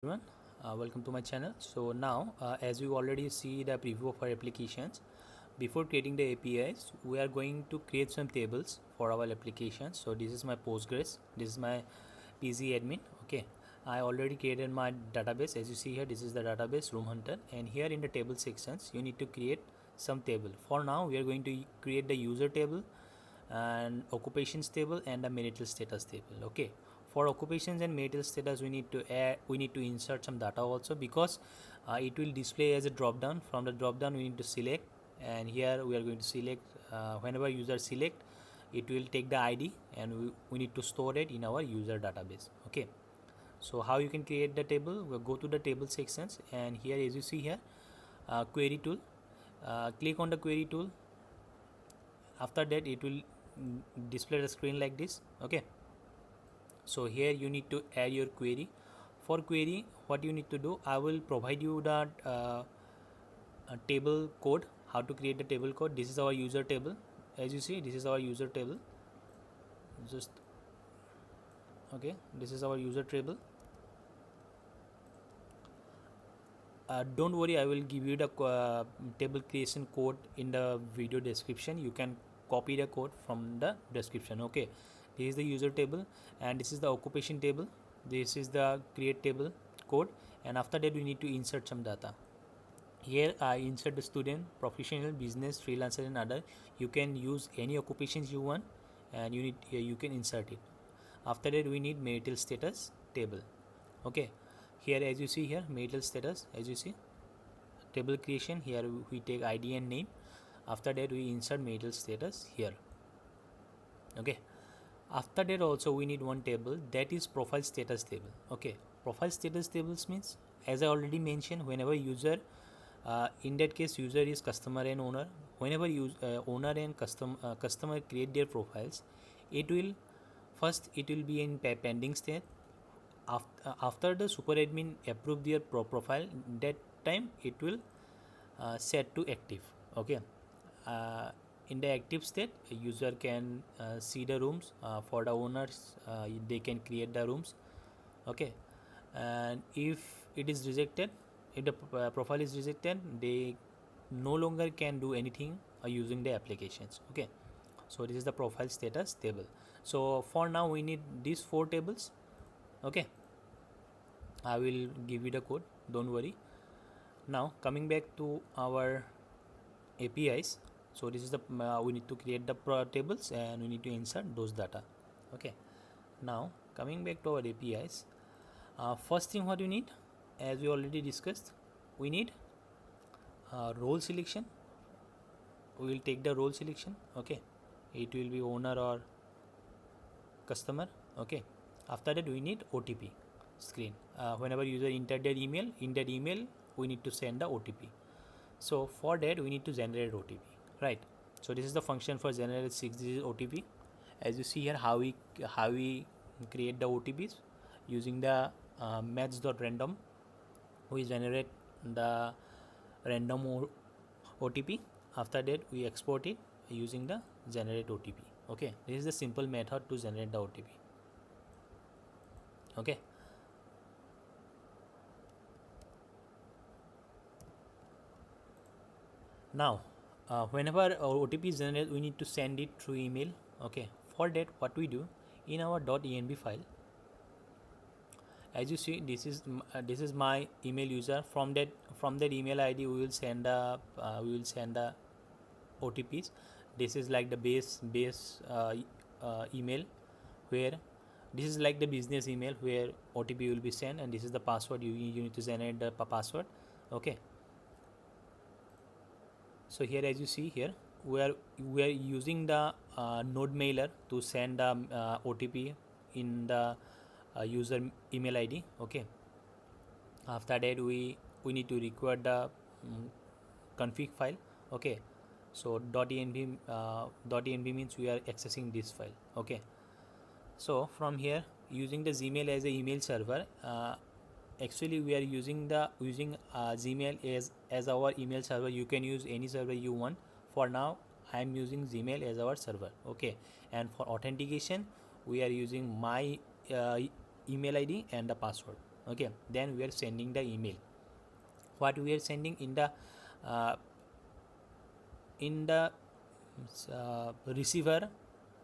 everyone, welcome to my channel. So now as you already see the preview of our applications, before creating the APIs we are going to create some tables for our application. So this is my Postgres, this is my PZ admin. Okay, I already created my database. As you see here, this is the database room hunter, and here in the table sections you need to create some table. For now we are going to create the user table and occupations table and the marital status table. Okay, for occupations and marital status we need to insert some data also, because it will display as a drop down. From the drop down we need to select, and here we are going to select whenever user select, it will take the ID and we need to store it in our user database. Okay, so how you can create the table? We'll go to the table sections, and here as you see here, query tool, click on the query tool. After that it will display the screen like this. Okay, so here you need to add your query. For query, what you need to do, I will provide you the table code, how to create the table code. This is our user table. As you see, this is our user table. Just okay, this is our user table. Don't worry, I will give you the table creation code in the video description. You can copy the code from the description. Okay, this is the user table, and this is the occupation table. This is the create table code, and after that we need to insert some data. Here I insert the student, professional, business, freelancer and other. You can use any occupations you want, and you can insert it. After that we need marital status table. Okay, here as you see here, marital status, as you see, table creation. Here we take ID and name. After that we insert marital status here. Okay, after that also we need one table, that is profile status table. Okay, profile status tables means, as I already mentioned, whenever user in that case user is customer and owner, whenever owner and customer create their profiles, it will be in pending state. After the super admin approve their profile, that time it will set to active. Okay, in the active state user can see the rooms. For the owners, they can create the rooms. Okay, and if it is rejected, if the profile is rejected, they no longer can do anything using the applications. Okay, so this is the profile status table. So for now we need these 4 tables. Okay, I will give you the code, don't worry. Now coming back to our APIs, so this is the we need to create the tables and we need to insert those data. Okay, now coming back to our APIs, first thing what you need, as we already discussed, we need role selection. We will take the role selection. Okay, it will be owner or customer. Okay, after that we need OTP screen. Whenever user enter their email, in that email we need to send the OTP. So for that we need to generate OTP, right? So this is the function for generate 6-digit OTP. As you see here, how we create the OTPs using the match.random. We generate the random OTP. After that we export it using the generate OTP. Okay, this is the simple method to generate the OTP. Okay, now whenever OTP is generated, we need to send it through email. Okay, for that what we do, in our .env file, as you see, this is my email user. From that email ID we will send the OTPs. This is like the base email, where this is like the business email where OTP will be sent, and this is the password. You need to generate the password. Okay, so here as you see here, we are using the node mailer to send the OTP in the user email ID. Okay, after that we need to record the config file. Okay, so .env means we are accessing this file. Okay, so from here, using the Gmail as a email server, actually we are using Gmail as our email server. You can use any server you want. For now I am using Gmail as our server. Okay, and for authentication we are using my email ID and the password. Okay, then we are sending the email. What we are sending in the receiver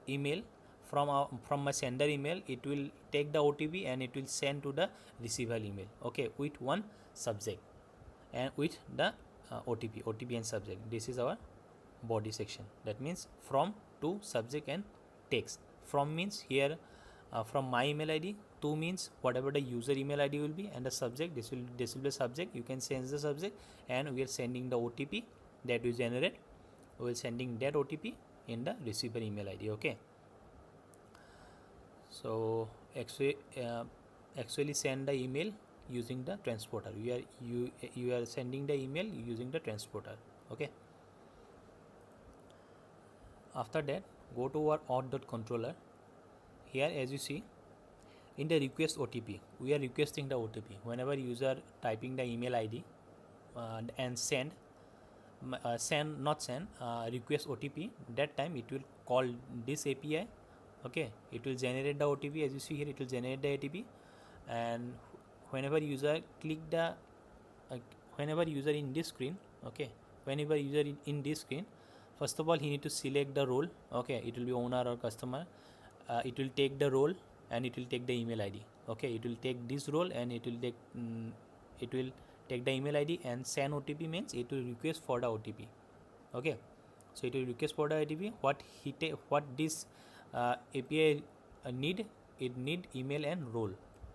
email from my sender email, it will take the OTP and it will send to the receiver email, okay, with one subject and with the OTP and subject. This is our body section. That means from to subject and text. From means here from my email ID, to means whatever the user email ID will be, and the subject, this will be the subject. You can change the subject, and we are sending the OTP that we generate. We are sending that OTP in the receiver email ID. Okay, so actually send the email using the transporter. You are sending the email using the transporter. Okay, after that go to our auth.controller. Here, as you see, in the request OTP, we are requesting the OTP whenever user typing the email ID and request OTP. That time it will call this API. Okay, it will generate the OTP. As you see here, it will generate the OTP, and whenever user click the whenever user in this screen, okay, whenever user in this screen, first of all he need to select the role. Okay, it will be owner or customer. It will take the role and it will take the email ID. Okay, it will take this role and it will take the email ID, and send OTP means it will request for the OTP. Okay, so it will request for the OTP. What this API need, it need email and role.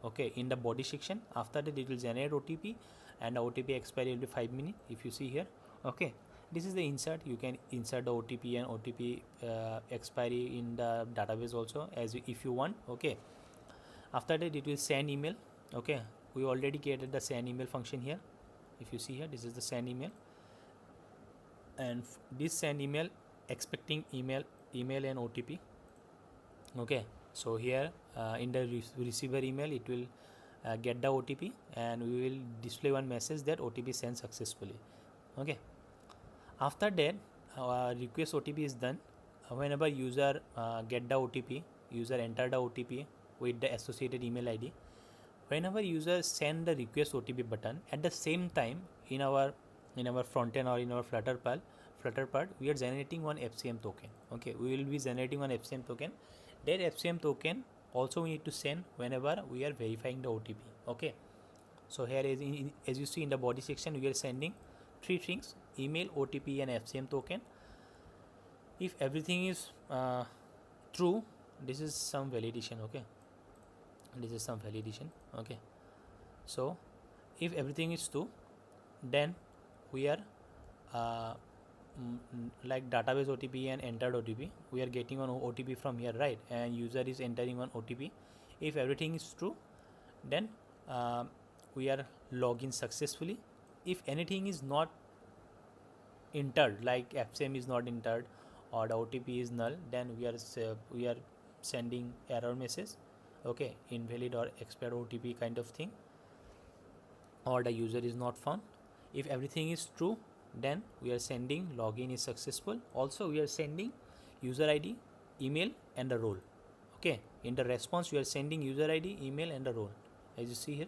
Okay, in the body section. After that it will generate OTP, and the OTP expiry will be 5 minutes, if you see here. Okay, this is the insert. You can insert the OTP and OTP expiry in the database also, if you want. Okay, after that it will send email. Okay, we already created the send email function here. If you see here, this is the send email, and this send email expecting email and OTP. Okay, so here in the receiver email, it will get the OTP, and we will display one message that OTP sent successfully. Okay, after that request OTP is done. Whenever user get the OTP, user enter the OTP with the associated email ID. Whenever user send the request OTP button, at the same time in our front end or in our Flutter part, we are generating one FCM token. Okay, we will be generating one FCM token. That FCM token also we need to send whenever we are verifying the OTP. Okay, so here as you see in the body section, we are sending 3 things: email, OTP, and FCM token. If everything is true, this is some validation. Okay, this is some validation. Okay, so if everything is true, then we are like database OTP and entered OTP, we are getting one OTP from here, right? And user is entering one OTP. If everything is true, then we are login successfully. If anything is not entered, like FCM is not entered or the OTP is null, then we are sending error message. Okay, invalid or expired OTP kind of thing, or the user is not found. If everything is true, then we are sending login is successful. Also we are sending user ID, email, and the role. Okay, in the response we are sending user ID, email, and the role, as you see here.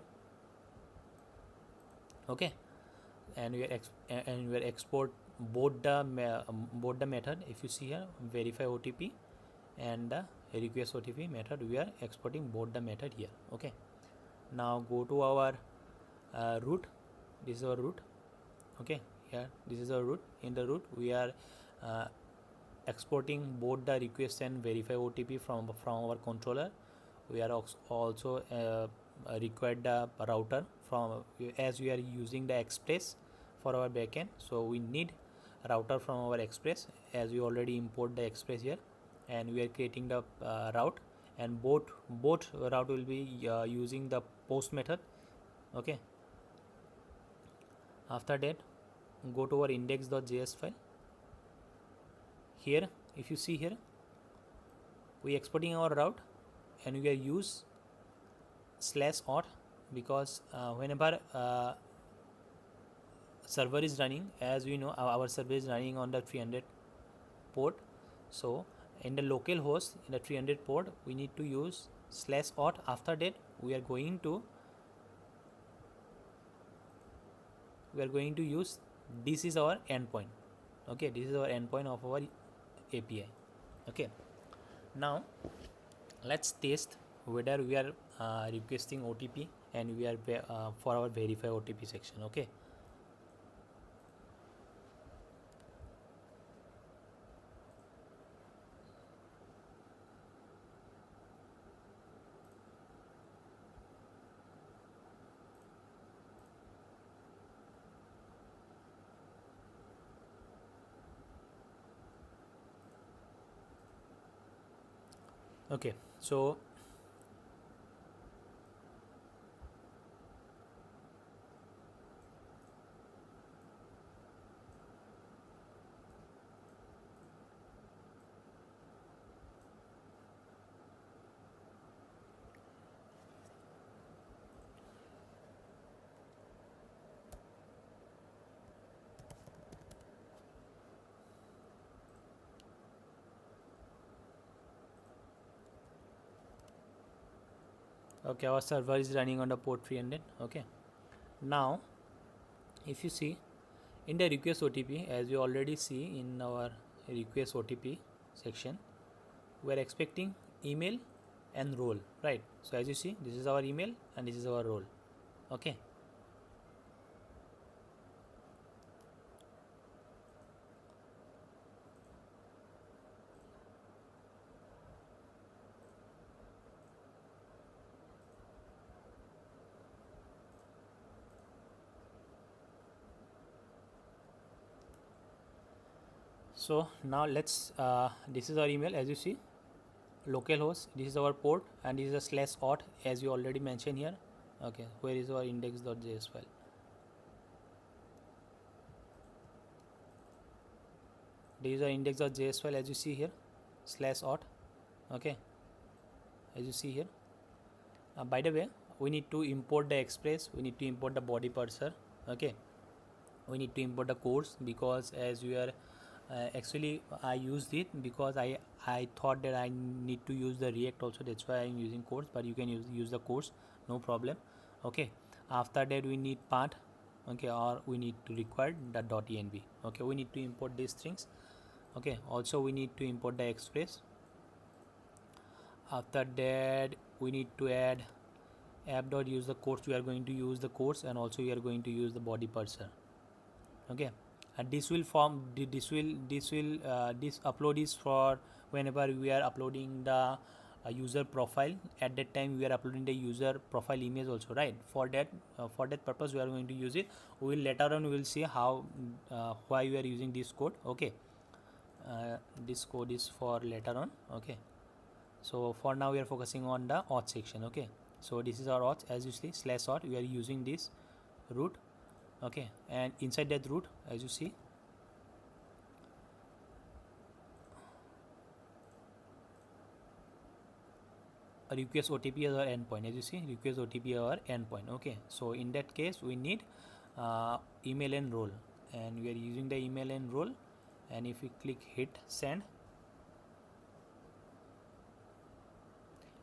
Okay, and we are export both the method. If you see here, verify OTP and the request OTP method, we are exporting both the method here. Okay, now go to our root. This is our root. Okay, here this is our root. In the root we are exporting both the request and verify OTP from our controller. We are also required the router from, as we are using the Express for our backend, so we need router from our Express, as we already import the Express here, and we are creating the route, and both route will be using the post method. Okay, after that go to our index.js file. Here if you see here, we exporting our route, and we are use /auth, because whenever server is running, as we know our server is running on the 300 port, so in the local host in the 300 port we need to use /auth. After that we are going to we are going to use, this is our endpoint. Okay, this is our endpoint of our API. Okay, now let's test whether we are requesting OTP and we are for our verify OTP section. Okay, okay, so okay, our server is running on the port 300. Okay, now if you see in the request OTP, as we already see in our request OTP section, we are expecting email and role, right? So as you see, this is our email and this is our role. Okay, so now let's this is our email, as you see, localhost, this is our port, and this is a /auth, as you already mentioned here. Okay, where is our index.js file? This is our index.js file, as you see here, /auth. Okay, as you see here. By the way, we need to import the express, we need to import the body parser. Okay, we need to import the course, because as we are actually I used it because I thought that I need to use the React also, that's why I'm using course, but you can use the course, no problem. Okay, after that we need path. Okay, or we need to require the .env. Okay, we need to import these things. Okay, also we need to import the express. After that we need to add app.use the course, we are going to use the course, and also we are going to use the body parser. Okay, and this will form this upload is for whenever we are uploading the user profile. At that time we are uploading the user profile image also, right? For that purpose we are going to use it. We will later on we will see how why we are using this code. Okay, this code is for later on. Okay, so for now we are focusing on the auth section. Okay, so this is our auth, as you see, /auth, we are using this root. Okay, and inside that root, as you see, a request OTP is our endpoint. As you see, request OTP is our endpoint. Okay, so in that case we need email and role, and we are using the email and role. And if we click hit send,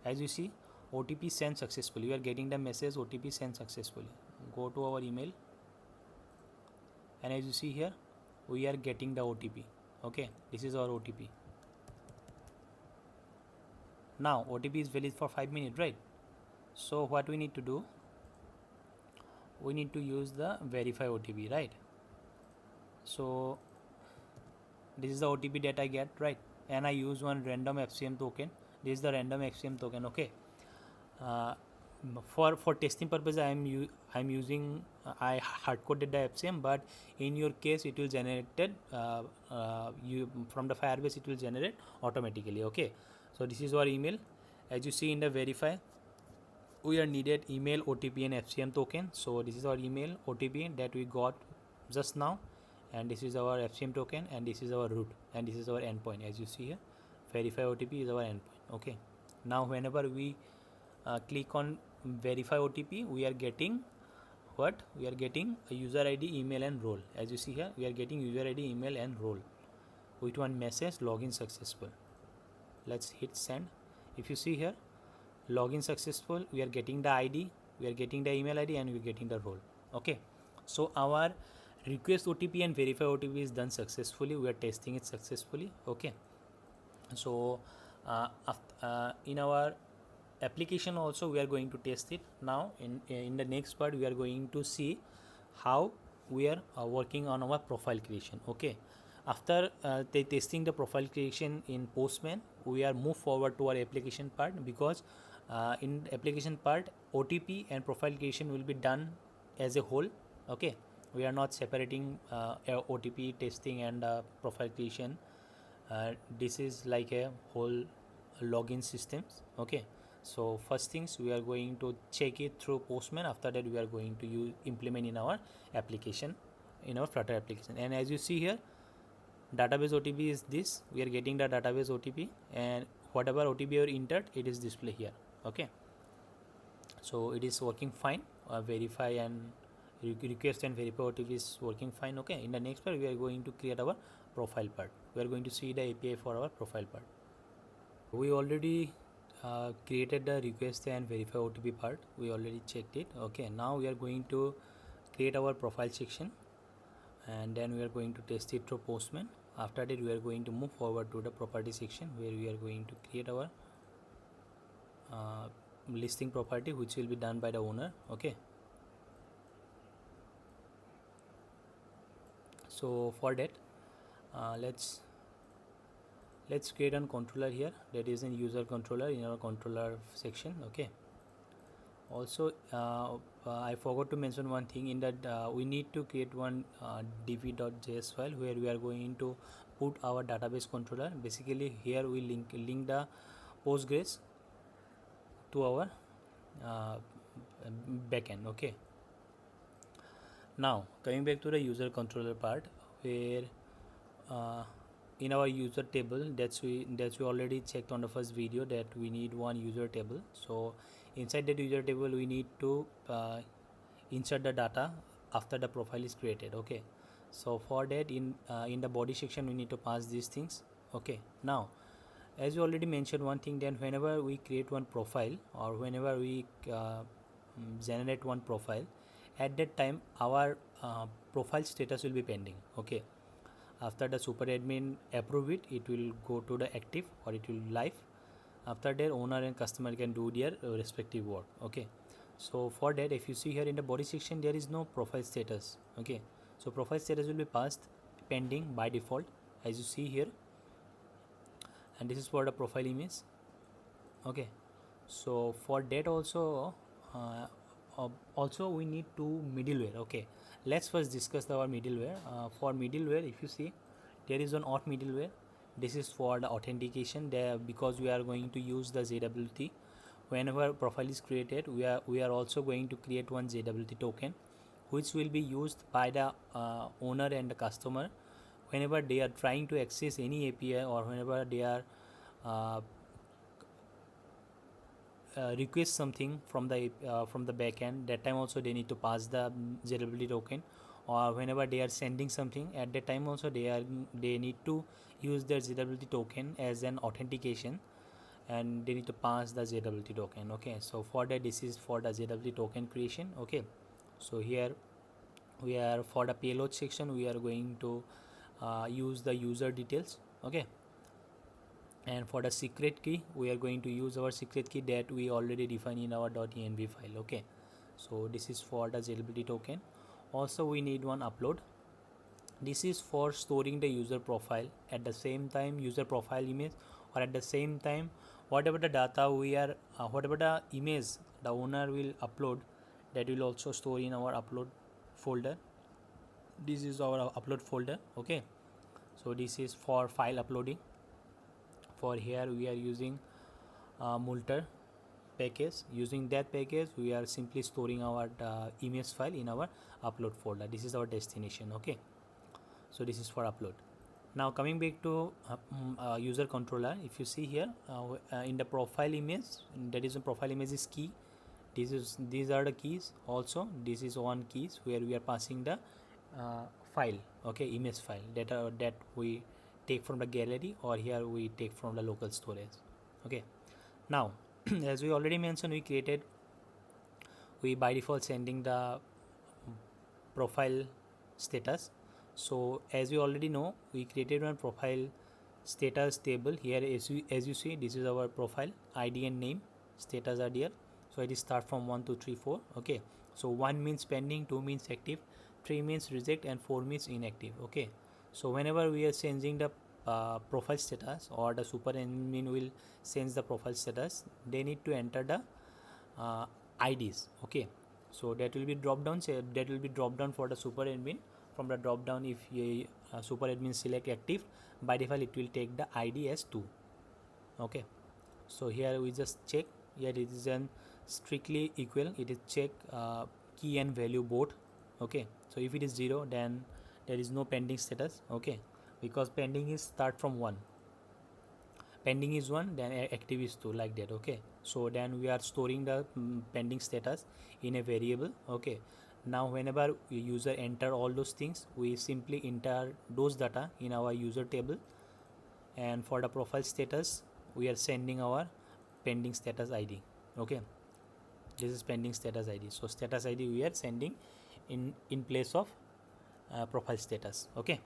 as you see, OTP sent successfully. We are getting the message OTP sent successfully. Go to our email, and as you see here, we are getting the OTP. Okay, this is our OTP. Now OTP is valid for 5 minutes, right? So what we need to do, we need to use the verify OTP, right? So this is the OTP that I get, right? And I use one random FCM token. This is the random FCM token. Okay, for testing purpose I'm using I hard coded the FCM, but in your case it will generated you from the Firebase, it will generate automatically. Okay, so this is our email. As you see in the verify, we are needed email, OTP and FCM token. So this is our email, OTP that we got just now, and this is our FCM token, and this is our root, and this is our endpoint. As you see here, verify OTP is our endpoint. Okay, now whenever we click on verify OTP, we are getting what? We are getting a user ID, email and role. As you see here, we are getting user ID, email and role with one message, login successful. Let's hit send. If you see here, login successful, we are getting the ID, we are getting the email ID, and we are getting the role. Okay, So our request OTP and verify OTP is done successfully. We are testing it successfully. Okay. So in our application also we are going to test it. Now in the next part we are going to see how we are working on our profile creation. Okay. After testing the profile creation in Postman, we are move forward to our application part, because in application part OTP and profile creation will be done as a whole. Okay. We are not separating OTP testing and profile creation. This is like a whole login systems. Okay. So first things we are going to check it through Postman. After that we are going to implement in our application, in our Flutter application. And as you see here, database OTP is this. We are getting the database OTP, and whatever OTP you entered, it is display here. Okay. So it is working fine. Verify and request and verify OTP is working fine. Okay. In the next part we are going to create our profile part. We are going to see the API for our profile part. We already created the request and verify OTP part. We already checked it. Okay. Now we are going to create our profile section, and then we are going to test it through Postman. After that we are going to move forward to the property section, where we are going to create our listing property, which will be done by the owner. Okay. So for that let's create a controller here. That is a user controller in our controller section. Okay. Also I forgot to mention one thing, in that we need to create one db.js file, where we are going to put our database controller. Basically here we link the Postgres to our backend. Okay. Now coming back to the user controller part, where in our user table, that's we already checked on the first video, that we need one user table. So inside that user table we need to insert the data after the profile is created. Okay. So for that in the body section we need to pass these things. Okay. Now as we already mentioned one thing, then whenever we create one profile, or whenever we generate one profile, at that time our profile status will be pending. Okay. After the super admin approve it, it will go to the active, or it will live. After that owner and customer can do their respective work. Okay. So for that, if you see here in the body section, there is no profile status. Okay. So profile status will be passed pending by default, as you see here, and this is for the profile image. Okay. So for that also we need to middleware. Okay. Let's first discuss our middleware. For middleware, if you see, there is an auth middleware. This is for the authentication there, because we are going to use the 𝐶WT. Whenever profile is created, we are also going to create one 𝐶WT token, which will be used by the owner and the customer whenever they are trying to access any API, or whenever they are request something from the backend. That time also they need to pass the 𝐶WT token, or whenever they are sending something, at that time also they need to use their 𝐶WT token as an authentication, and they need to pass the 𝐶WT token. Okay. So for that, this is for the 𝐶WT token creation. Okay. So here we are, for the payload section, we are going to use the user details. Okay. And for the secret key, we are going to use our secret key that we already defined in our .env file. Okay. So this is for the 𝐶WT token. Also we need one upload. This is for storing the user profile, at the same time user profile image, or at the same time whatever the data we are whatever the image the owner will upload, that will also store in our upload folder. This is our upload folder. Okay. So this is for file uploading. For here we are using Multer package. Using that package, we are simply storing our image file in our upload folder. This is our destination. Okay. So this is for upload. Now coming back to user controller, if you see here in the profile image, that is a profile image is key. These are the keys. Also this is one keys where we are passing the file. Okay, image file that we take from the gallery, or here we take from the local storage. Okay. Now as we already mentioned, we by default sending the profile status. So as we already know, we created one profile status table here. As you see, this is our profile ID and name. Status are here, so it is start from 1 2 3 4. Okay, so 1 means pending, 2 means active, 3 means reject, and 4 means inactive. Okay, so whenever we are changing the profile status, or the super admin will change the profile status, they need to enter the IDs. Okay, so that will be drop down. That will be drop down for the super admin. From the drop down, if super admin select active, by default it will take the ID as 2. Okay, so here we just check. Here it is an strictly equal. It is check key and value both. Okay, so if it is 0, then there is no pending status. Okay, because pending is start from 1. Pending is 1, then active is 2, like that. Okay, so then we are storing the pending status in a variable. Okay, now whenever user enter all those things, we simply enter those data in our user table, and for the profile status we are sending our pending status ID. Okay, this is pending status ID. So status ID we are sending in place of profile status. Okay,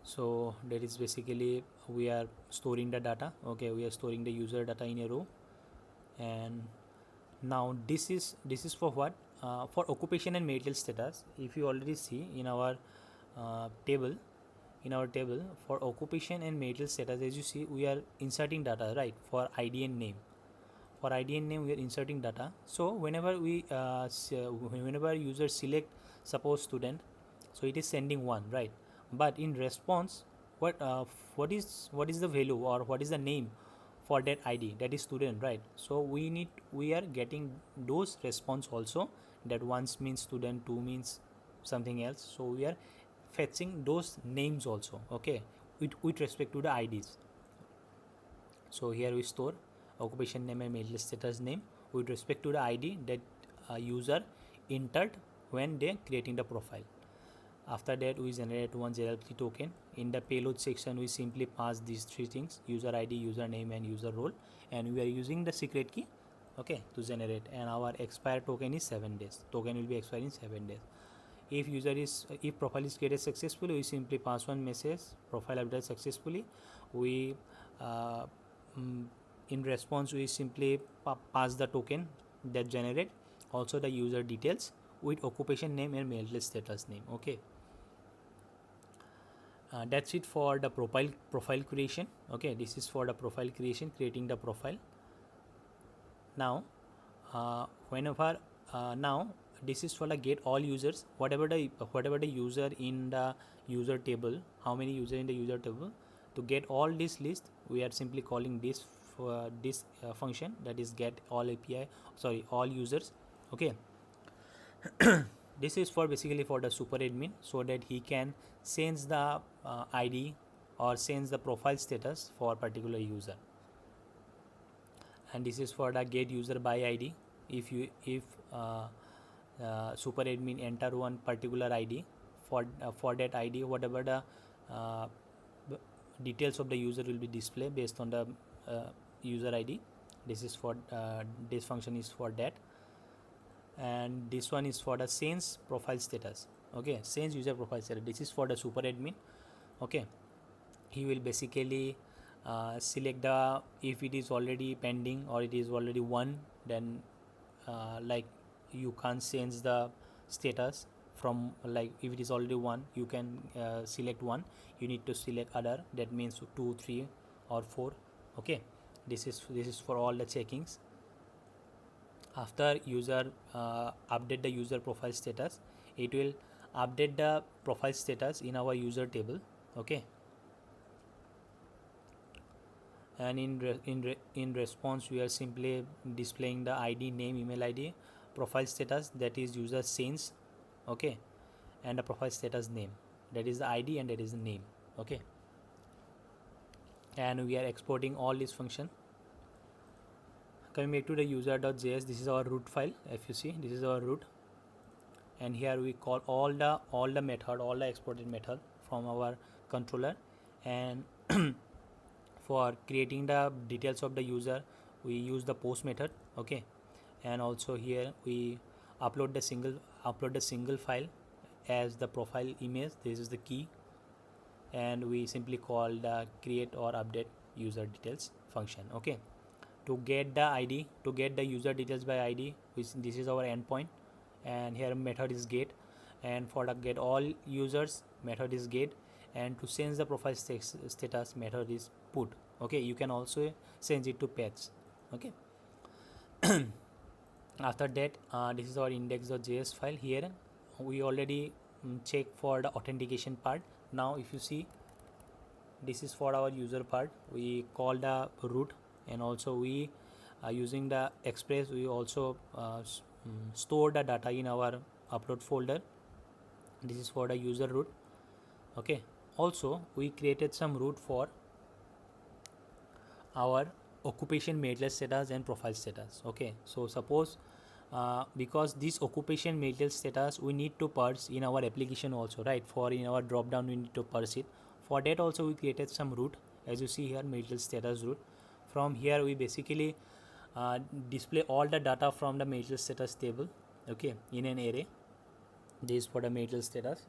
so that is basically we are storing the data. Okay, we are storing the user data in a row. And now this is for what? For occupation and marital status. If you already see in our table, for occupation and marital status, as you see, we are inserting data, right? For ID and name. For ID and name we are inserting data. So whenever we whenever user select suppose student, so it is sending 1, right? But in response, what is the value, or what is the name for that ID, that is student, right? So we are getting those response also, that 1 means student, 2 means something else. So we are fetching those names also. Okay, with respect to the IDs. So here we store occupation name and marital status name with respect to the ID that user entered when they creating the profile. After that, we generate one 𝐶 token. In the payload section, we simply pass these 3 things: user ID, username, and user role, and we are using the secret key, okay, to generate. And our expire token is 7 days. Token will be expired in 7 days. If profile is created successfully, we simply pass one message: profile updated successfully. We in response, we simply pass the token that generate, also the user details with occupation name and marital status name. Okay, that's it for the profile creation. Okay, this is for the profile creation, creating the profile. Now now this is for the get all users, whatever the user in the user table, how many user in the user table. To get all this list, we are simply calling this function, that is get all all users. Okay, this is for basically for the super admin, so that he can change the ID or change the profile status for particular user. And this is for the get user by ID. If super admin enter one particular ID, for that ID, whatever the details of the user will be displayed based on the user ID. This is for this function is for that. And this one is for the change profile status. Okay, change user profile status. This is for the super admin. Okay, he will basically select the, if it is already pending or it is already 1, then like you can't change the status from, like if it is already 1, you can select 1, you need to select other, that means 2, 3 or 4. Okay, this is for all the checkings. After user update the user profile status, it will update the profile status in our user table. Okay, and in response, we are simply displaying the ID, name, email ID, profile status, that is user change. Okay, and the profile status name, that is the ID and that is the name. Okay, and we are exporting all this function. Coming back to the user.js, this is our root file. If you see, this is our root, and here we call all the method, all the exported method from our controller. And for creating the details of the user, we use the post method. Okay, and also here we upload the single upload a single file as the profile image. This is the key, and we simply call the create or update user details function. Okay, to get the id, to get the user details by id, which this is our endpoint, and here method is get, and for the get all users method is get, and to change the profile status method is put. Okay, you can also change it to pets. Okay. After that, this is our index.js file. Here we already check for the authentication part. Now if you see, this is for our user part. We call the root, and also we using the express, we also store the data in our upload folder. This is for the user root. Okay, also we created some root for our occupation, marital status and profile status. Okay, so suppose because this occupation, marital status we need to parse in our application also, right? For in our drop down we need to parse it. For that also we created some root, as you see here, marital status root. From here we basically display all the data from the marital status table, okay, in an array. This is for the marital status,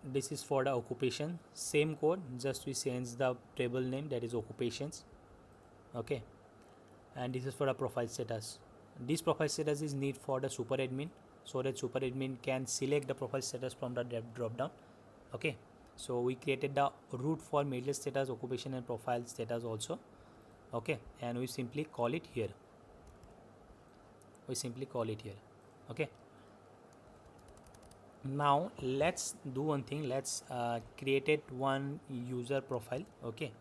this is for the occupation, same code, just we change the table name, that is occupations. Okay, and this is for the profile status. This profile status is need for the super admin, so that super admin can select the profile status from the drop down. Okay, so we created the root for marital status, occupation and profile status also. Okay, and we simply call it here, okay. Now let's do one thing, let's create it one user profile. Okay.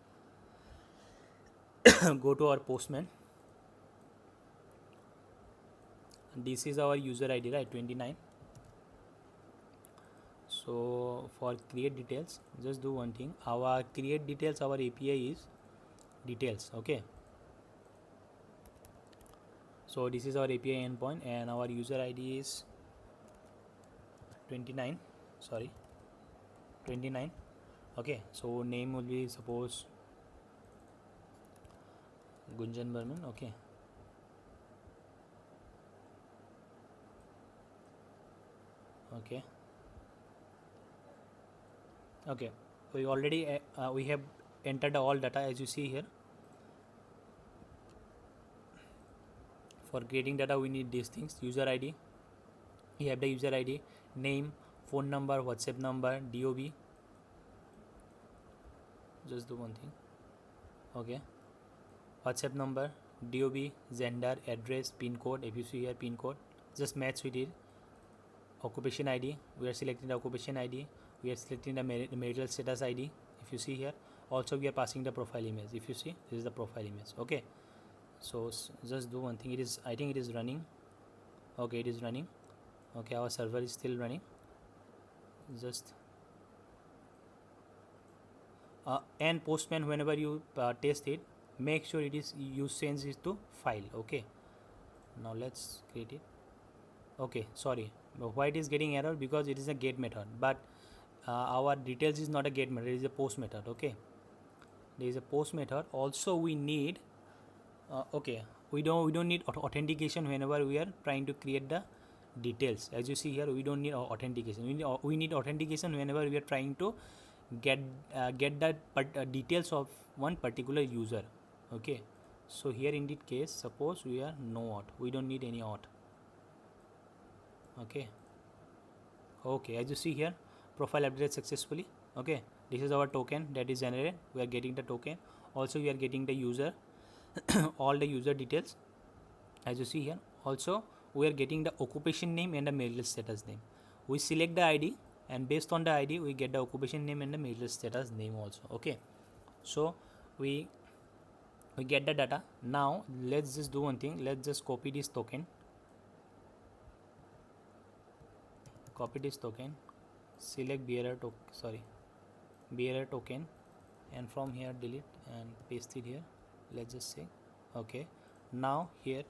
Go to our Postman. This is our user ID, right? 29. So for create details, just do one thing, our create details, our API is details. Okay, so this is our API endpoint, and our user ID is 29. Sorry, 29. Okay, so name will be suppose Gunjan Burman. Okay, okay, okay. We already we have entered all data, as you see here. For creating data we need these things: user ID, we have the user ID, name, phone number, WhatsApp number, DOB. Just do one thing, okay, WhatsApp number, DOB, gender, address, pin code. If you see here pin code, just match with it. Occupation ID, we are selecting the occupation ID, we are selecting the marital status ID. If you see here, also we are passing the profile image. If you see, this is the profile image. Okay, so just do one thing, it is, I think it is running. Okay, it is running. Okay, our server is still running. Just and Postman, whenever you test it, make sure it is, you change it to file. Okay, now let's create it. Okay, sorry, why it is getting error? Because it is a get method, but our details is not a get method, it is a post method. Okay, there is a post method. Also we need okay, we don't need authentication whenever we are trying to create the details. As you see here, we don't need authentication. We need authentication whenever we are trying to get the details of one particular user. Okay, so here in this case, suppose we are no auth, we don't need any auth. Okay, okay, as you see here, profile updated successfully. Okay, this is our token that is generated, we are getting the token. Also we are getting the user all the user details, as you see here. Also we are getting the occupation name and the marital status name. We select the ID, and based on the ID we get the occupation name and the marital status name also. Okay, so we get the data. Now let's just do one thing, let's just copy this token, select bearer token, and from here delete and paste it here. Let's just say okay. Now here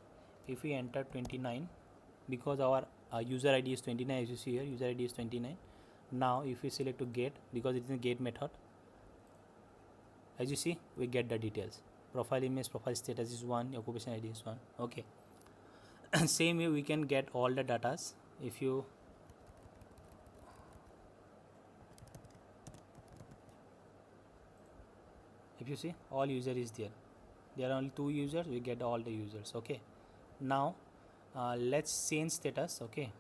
if we enter 29, because our user ID is 29, as you see here, user ID is 29. Now if we select to get, because it is a get method, as you see we get the details. Profile image, profile status is 1, occupation ID is 1. Okay, Same way we can get all the datas. If you see, all user is there. There are only 2 users, we get all the users. Okay, now let's change status. Okay,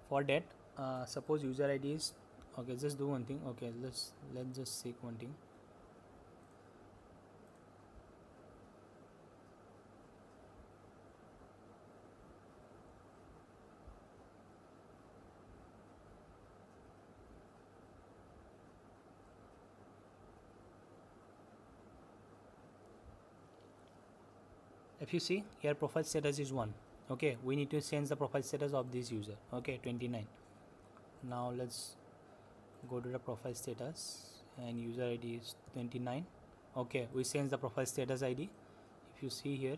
for that suppose user id is, okay, just do one thing. Okay, let's just check one thing. If you see here, profile status is 1. Okay, we need to change the profile status of this user. Okay, 29. Now let's go to the profile status and user id is 29. Okay, we change the profile status id. If you see here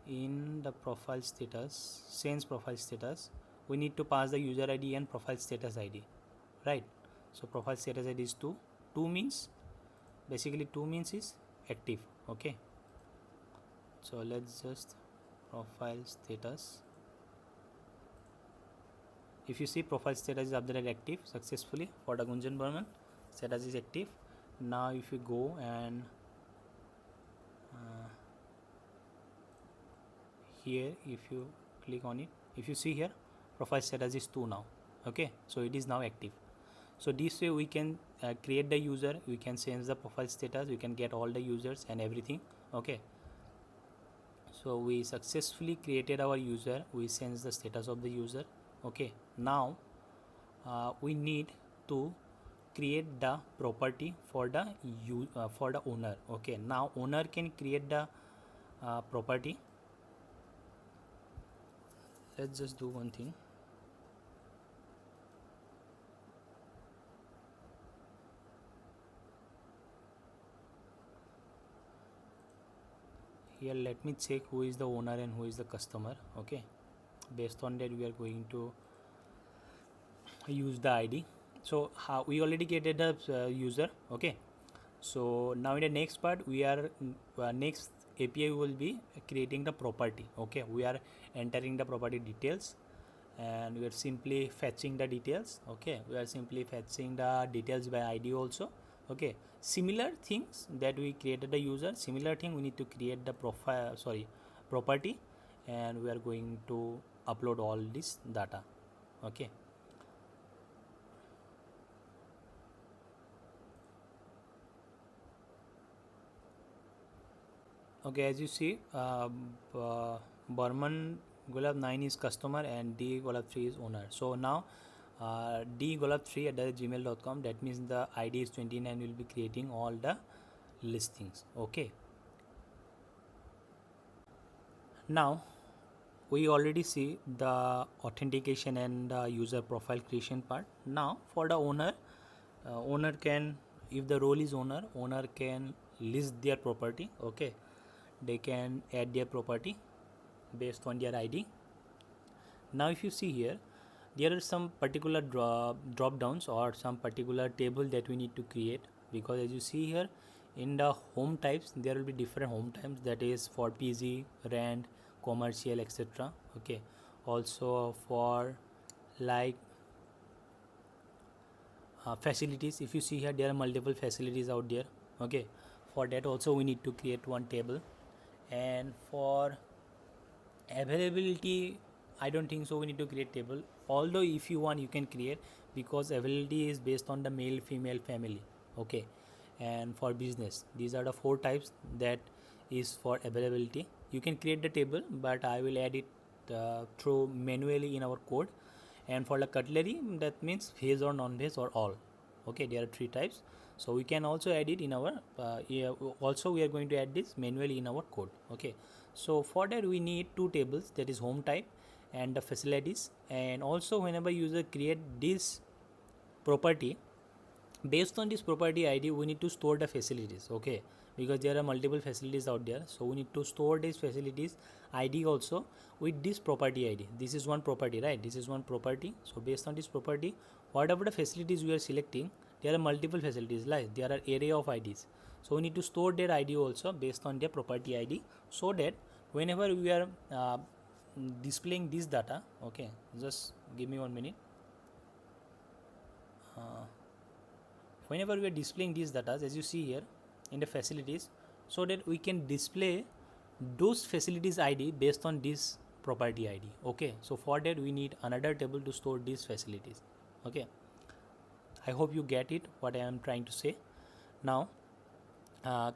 in the profile status, change profile status, we need to pass the user id and profile status id, right? So profile status id is 2. 2 means, basically 2 means is active. Okay, so let's just profile status. If you see, profile status is updated active successfully for the Gunjan Burman. Status is active. Now if you go and here, if you click on it, if you see here, profile status is 2 now. Okay, so it is now active. So this way we can create the user, we can change the profile status, we can get all the users and everything. Okay, so we successfully created our user, we change the status of the user. Okay, now we need to create the property for the owner. Okay, now owner can create the property. Let's just do one thing. Here let me check who is the owner and who is the customer. Okay, based on that we are going to use the id. So we already created the user. Okay, so now in the next part we are next API will be creating the property. Okay, we are entering the property details and we are simply fetching the details. Okay, we are simply fetching the details by id also. Okay, similar things that we created the user, similar thing we need to create the property, and we are going to upload all this data. Okay, okay, as you see, Burman Gulab 9 is customer and 𝐷_Gulab 3 is owner. So now 𝐷_Gulab 3 @gmail.com, that means the id is 29, will be creating all the listings. Okay, now we already see the authentication and the user profile creation part. Now for the owner, owner can, if the role is owner can list their property. Okay, they can add their property based on their id. Now if you see here, there are some particular drop downs or some particular table that we need to create, because as you see here in the home types there will be different home types, that is for PG, rent, commercial, etc. Okay, also for like facilities, if you see here there are multiple facilities out there. Okay, for that also we need to create one table. And for availability, I don't think so we need to create table, although if you want you can create, because availability is based on the male, female, family. Okay, and for business, these are the 4 types that is for availability. You can create the table, but I will add it through manually in our code. And for the cutlery, that means veg or non-veg or all. Okay, there are 3 types, so we can also add it in our also we are going to add this manually in our code. Okay, so for that we need 2 tables, that is home type and the facilities. And also whenever user create this property, based on this property id we need to store the facilities. Okay, because there are multiple facilities out there, so we need to store these facilities id also with this property id. This is one property, right? This is one property. So based on this property, whatever the facilities we are selecting, there are multiple facilities, like there are array of ids. So we need to store their ID also based on their property ID, so that whenever we are displaying this data, okay, just give me 1 minute. Whenever we are displaying these data, as you see here in the facilities, so that we can display those facilities ID based on this property ID. Okay, so for that we need another table to store these facilities. Okay, I hope you get it what I am trying to say. Now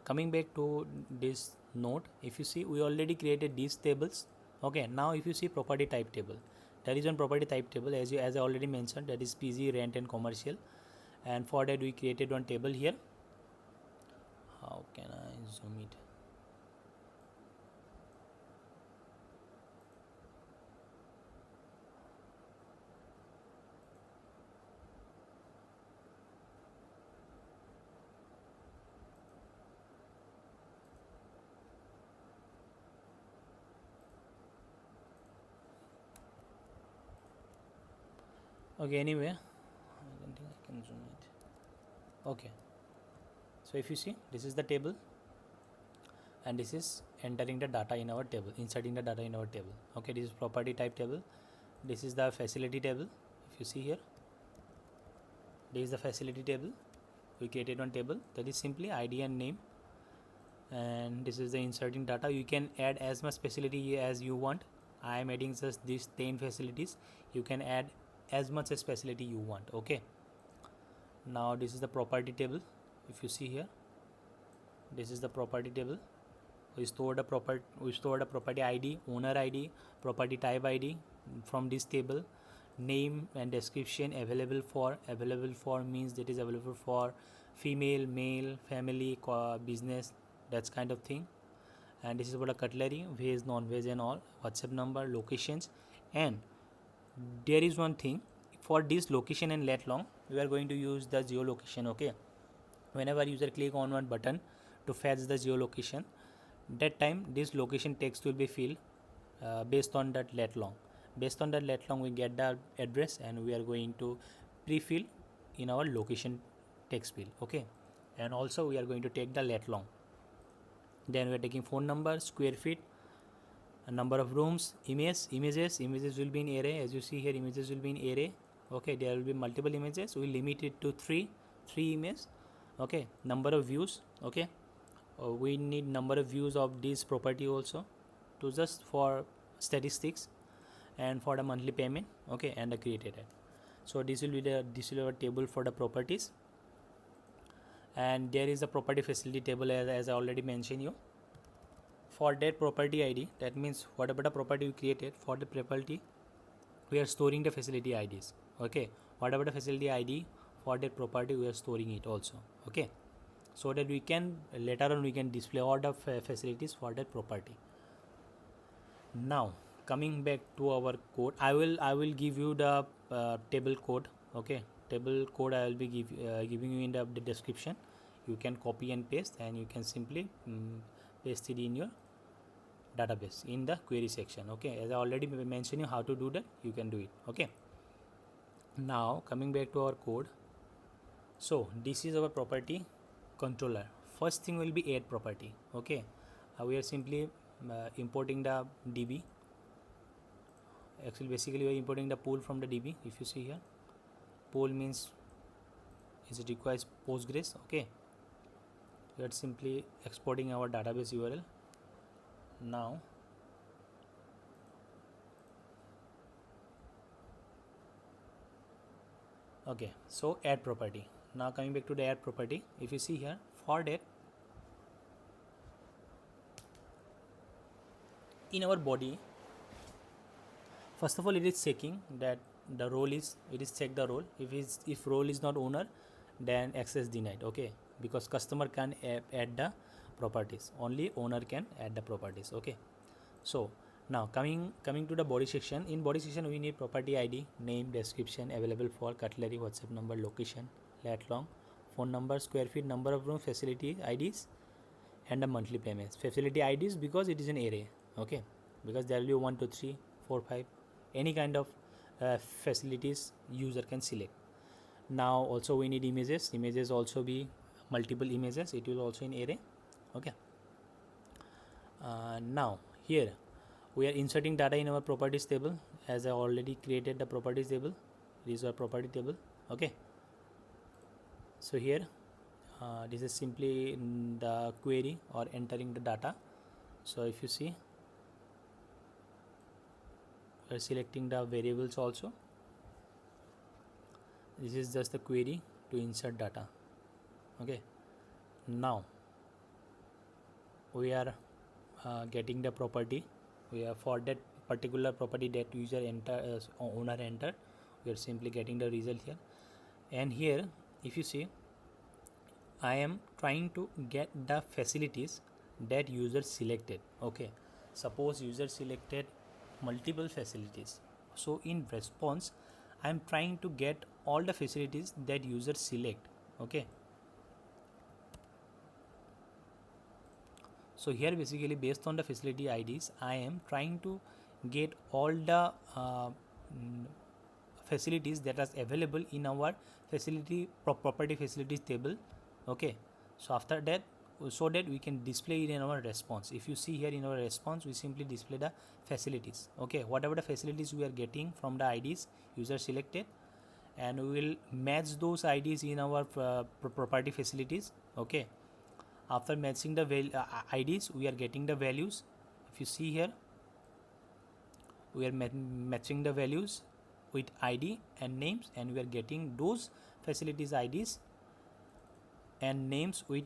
coming back to this node, if you see, we already created these tables. Okay, now if you see property type table, there is one property type table, as I already mentioned, that is PG, rent and commercial, and for that we created one table here. How can I zoom it? Okay, anyway, I don't think I can zoom it. Okay, so if you see, this is the table, and this is entering the data in our table, inserting the data in our table. Okay, this is property type table, this is the facility table. If you see here, this is the facility table. We created one table that is simply ID and name, and this is the inserting data. You can add as much facility as you want. I am adding just these 10 facilities. You can add as much as facility you want. Okay, now this is the property table. If you see here, this is the property table. We stored a property ID, owner ID, property type ID from this table, name and description, available for means that is available for female, male, family, business, that's kind of thing. And this is about a cutlery, veg, non-veg and all, WhatsApp number, locations. And there is one thing, for this location and lat long, we are going to use the geolocation. Okay, whenever user click on one button to fetch the geolocation, that time this location text will be filled based on that lat long. Based on that lat long, we get the address, and we are going to pre-fill in our location text field. Okay, and also we are going to take the lat long. Then we are taking phone number, square feet, a number of rooms, images will be in array. As you see here, images will be in array. Okay, there will be multiple images. We limit it to three images. Okay, number of views. Okay, we need number of views of this property also, to just for statistics and for the monthly payment. Okay, and the created ad. So this will be our table for the properties. And there is a property facility table, as I already mentioned you. For that property ID, that means whatever the property we created, for the property we are storing the facility IDs. Okay, whatever the facility ID for that property, we are storing it also. Okay, so that we can later on we can display all the facilities for that property. Now coming back to our code, I will give you the table code. Okay, table code I will be giving you in the description. You can copy and paste, and you can simply paste it in your database in the query section. Okay, as I already mentioned you how to do that, you can do it. Okay, now coming back to our code, so this is our property controller. First thing will be add property. Okay, we are simply importing the DB. Actually, basically we are importing the pool from the DB. If you see here, pool means it requires Postgres. Okay, we are simply exporting our database URL. Now okay, so add property. Now coming back to the add property, if you see here, for that in our body, first of all it is checking that the role is, it is check the role. If role is not owner, then access denied. Okay, because customer can add the properties, only owner can add the properties. Okay, so now coming to the body section. In body section we need property ID, name, description, available for, cutlery, WhatsApp number, location, lat long, phone number, square feet, number of room, facility IDs, and the monthly payments. Facility IDs because it is an array. Okay, because there will be 1 2 3 4 5, any kind of facilities user can select. Now also we need images also be multiple images, it will also in array. Okay. Now here we are inserting data in our properties table, as I already created the properties table. This is our property table. Okay. So here this is simply the query or entering the data. So if you see, we are selecting the variables also. This is just the query to insert data. Okay. Now we are getting the property. We are for that particular property that owner enter, we are simply getting the result here. And here if you see, I am trying to get the facilities that user selected. Okay, suppose user selected multiple facilities, so in response I am trying to get all the facilities that user select. Okay, so here basically based on the facility IDs, I am trying to get all the facilities that are available in our property facilities table. Okay, so after that, so that we can display it in our response. If you see here in our response, we simply display the facilities. Okay, whatever the facilities we are getting from the IDs user selected, and we will match those IDs in our property facilities. Okay, after matching the IDs, we are getting the values. If you see here, we are matching the values with ID and names, and we are getting those facilities IDs and names with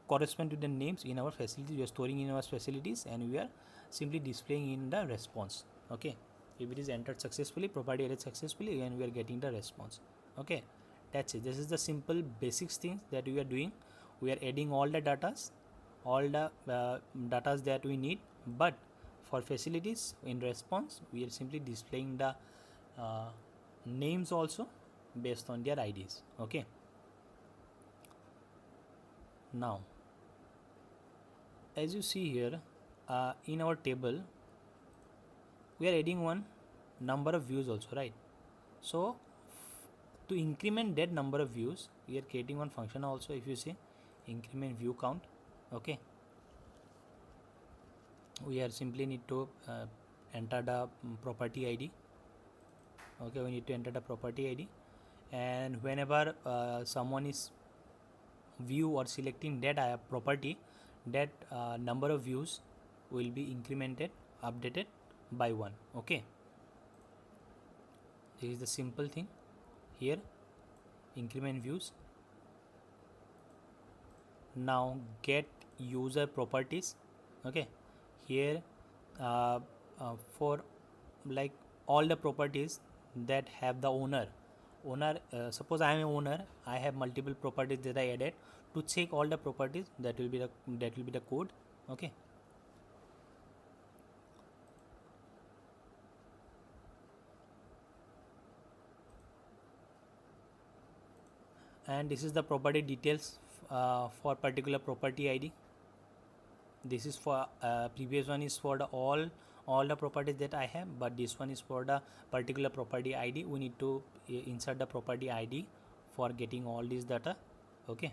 correspond to the names in our facilities. We are storing in our facilities, and we are simply displaying in the response. Okay, if it is entered successfully, property added successfully, and we are getting the response. Okay, that's it. This is the simple basics things that we are doing. We are adding all the datas, all the datas that we need, but for facilities in response, we are simply displaying the names also based on their IDs. Okay, now as you see here, in our table we are adding one number of views also, right? So to increment that number of views, we are creating one function also. If you see, increment view count. Okay, we are simply need to enter the property ID. Okay, we need to enter the property ID, and whenever someone is view or selecting that property, that number of views will be incremented, updated by 1. Okay, this is the simple thing here, increment views. Now get user properties. Okay, here for like all the properties that have the owner, suppose I am an owner, I have multiple properties that I added. To check all the properties, that will be the code. Okay, and this is the property details for particular property ID. This is for previous one is for the all the properties that I have, but this one is for the particular property ID. We need to insert the property ID for getting all this data. Okay,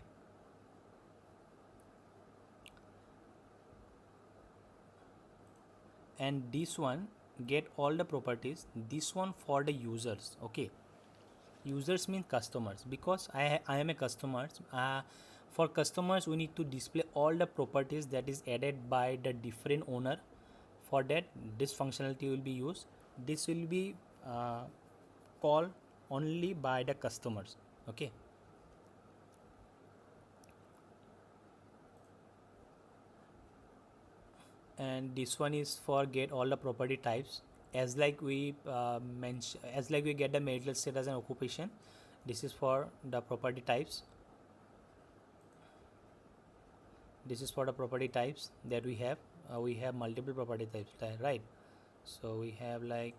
and this one get all the properties, this one for the users. Okay, users mean customers, because I am a customer. For customers, we need to display all the properties that is added by the different owner. For that, this functionality will be used. This will be called only by the customers. Okay, and this one is for get all the property types, as like we as like we get the marital status and occupation. This is for the property types. This is for the property types that we have. We have multiple property types, right? So we have like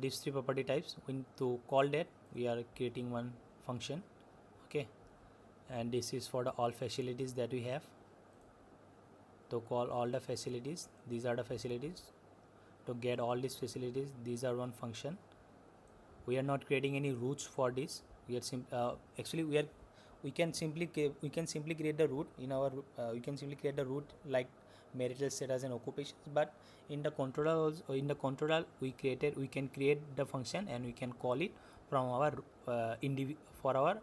these 3 property types. We need to call that, we are creating one function. Okay, and this is for the all facilities that we have. To call all the facilities, these are the facilities. To get all these facilities, these are one function. We are not creating any routes for this. We are actually we can simply create the root in our we can simply create the root like marital status and occupations, but in the controller also, we can create the function and we can call it from our for our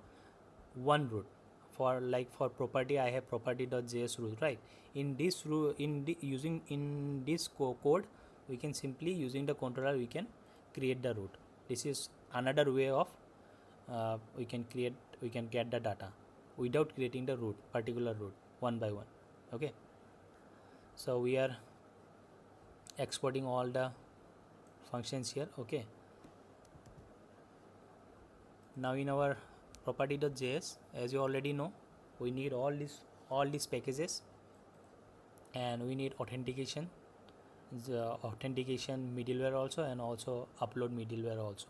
one root. For like for property, I have property.js root, right? In this root, in this code, we can simply using the controller we can create the root. This is another way of we can get the data without creating the root, particular root one by one. Okay, so we are exporting all the functions here. Okay, now in our property.js, as you already know, we need all these packages, and we need authentication, the authentication middleware also, and also upload middleware also.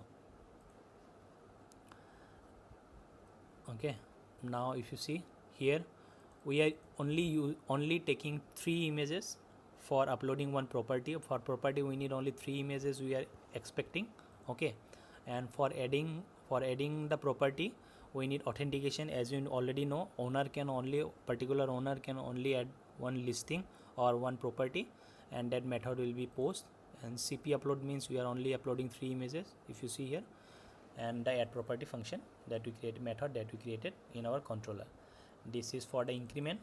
Okay, now if you see here, we are only taking 3 images for uploading one property. For property we need only 3 images we are expecting. Okay, and for adding the property we need authentication. As you already know, particular owner can only add one listing or one property, and that method will be post. And cp upload means we are only uploading 3 images, if you see here. And the add property function that we create, method that we created in our controller. This is for the increment,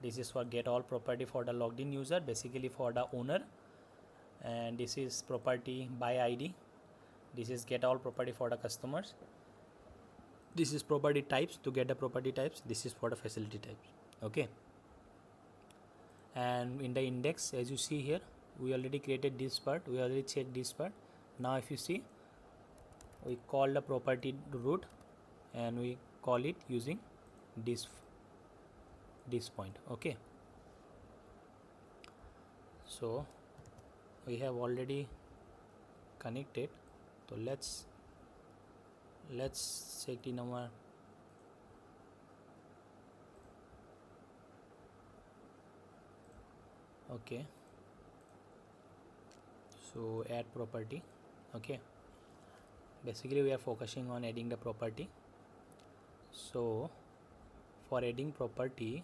this is for get all property for the logged in user, basically for the owner. And this is property by id, this is get all property for the customers. This is property types, to get the property types. This is for the facility types. Okay, and in the index, as you see here, we already created this part, we already checked this part. Now if you see, we call the property root and we call it using this point. Okay, so we have already connected, so let's check in our okay, so add property. Okay, basically we are focusing on adding the property. So for adding property,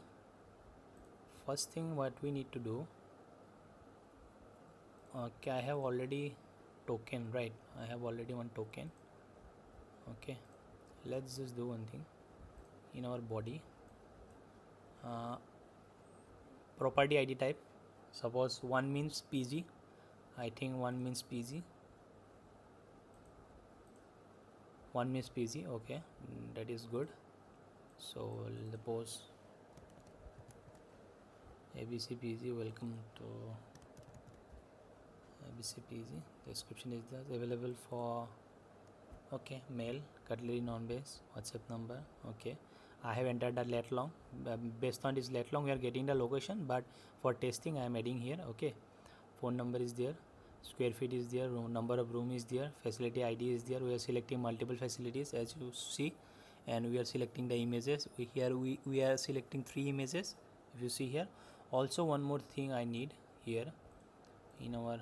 first thing what we need to do, okay, I have already token, right? I have already one token. Okay, let's just do one thing in our body, property id type, suppose one means pg, I think one means pg, okay, that is good. So suppose abcpg, welcome to abcpg. Description is that available for, okay, mail, cutlery, non-base, WhatsApp number. Okay, I have entered the lat long. Based on this lat long we are getting the location, but for testing I am adding here. Okay, phone number is there, square feet is there, number of room is there, facility id is there. We are selecting multiple facilities, as you see, and we are selecting the images. We are selecting 3 images, if you see here. Also one more thing I need here in our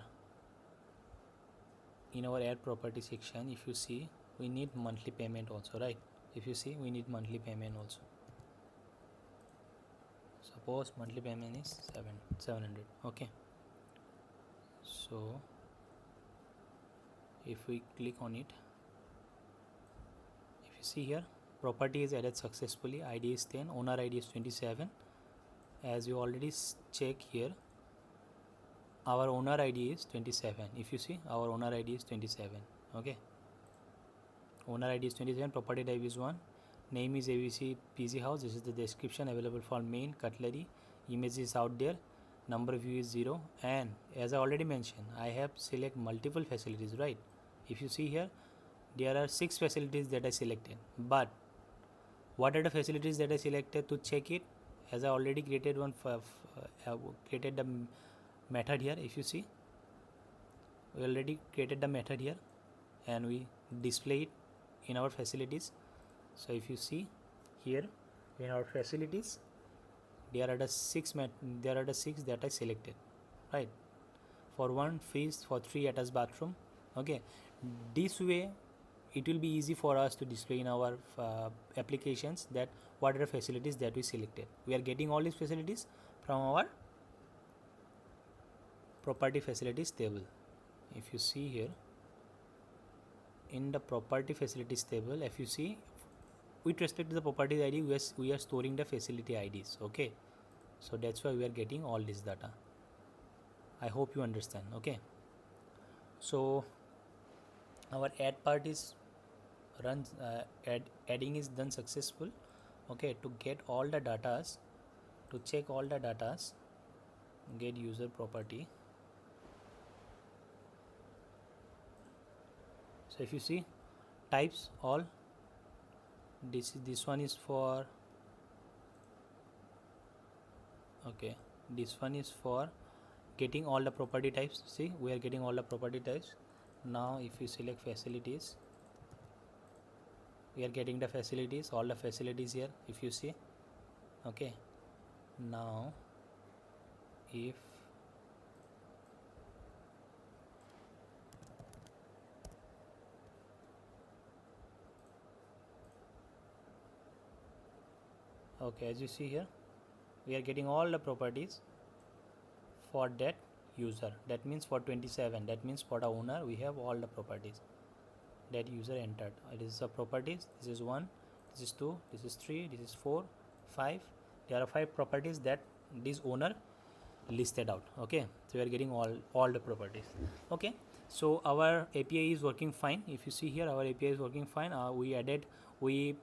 add property section, if you see, we need monthly payment also, right? If you see, we need monthly payment also. Suppose monthly payment is 700. Okay, so if we click on it, if you see here, property is added successfully, id is 10, owner id is 27. As you already check here, our owner id is 27. If you see, our owner id is 27. Okay, owner id is 27, property type is 1, name is abcpg house. This is the description available for main, cutlery, image is out there, number of view is 0. And as I already mentioned, I have select multiple facilities, right? If you see here, there are 6 facilities that I selected, but what are the facilities that I selected to check it? As I already created one created the method here. If you see, we already created the method here and we display it in our facilities. So if you see here in our facilities, there are the 6 that I selected, right? For 1 fees, for 3 attached bathroom. Okay, this way it will be easy for us to display in our applications that what are the facilities that we selected. We are getting all these facilities from our property facilities table. If you see here in the property facilities table, if you see with respect to the property ID, we are storing the facility IDs. Okay, so that's why we are getting all this data. I hope you understand. Okay, so our add part is runs, adding is done successful. Okay, to get all the datas, to check all the datas, get user property. So if you see types all, this one is for, okay, this one is for getting all the property types. See, we are getting all the property types. Now if you select facilities, we are getting the facilities, all the facilities here, if you see. Okay, now if okay, as you see here, we are getting all the properties for that user. That means for 27, that means for the owner we have all the properties that user entered. It is the properties. This is 1, this is 2, this is 3, this is 4, 5. There are 5 properties that this owner listed out. Okay, so we are getting all the properties. Okay, so our API is working fine. If you see here, our API is working fine. We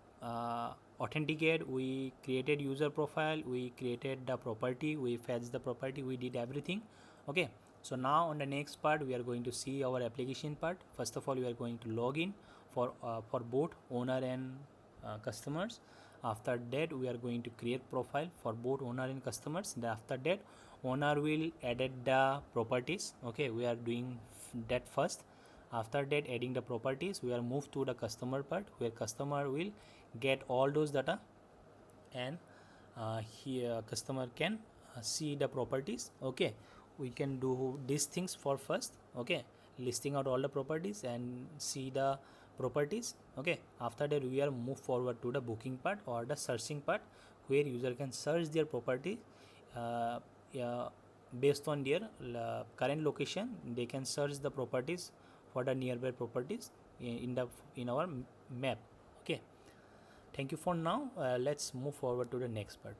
authenticated, we created user profile, we created the property, we fetched the property, we did everything. Okay, so now on the next part we are going to see our application part. First of all, we are going to log in for both owner and customers. After that, we are going to create profile for both owner and customers. Then after that, owner will added the properties. Okay, we are doing that first. After that, adding the properties, we are moved to the customer part, where customer will get all those data, and here customer can see the properties. Okay, we can do these things for first. Okay, listing out all the properties and see the properties. Okay, after that we are move forward to the booking part or the searching part, where user can search their property based on their current location. They can search the properties for the nearby properties in our map. Okay, thank you for now. Let's move forward to the next part.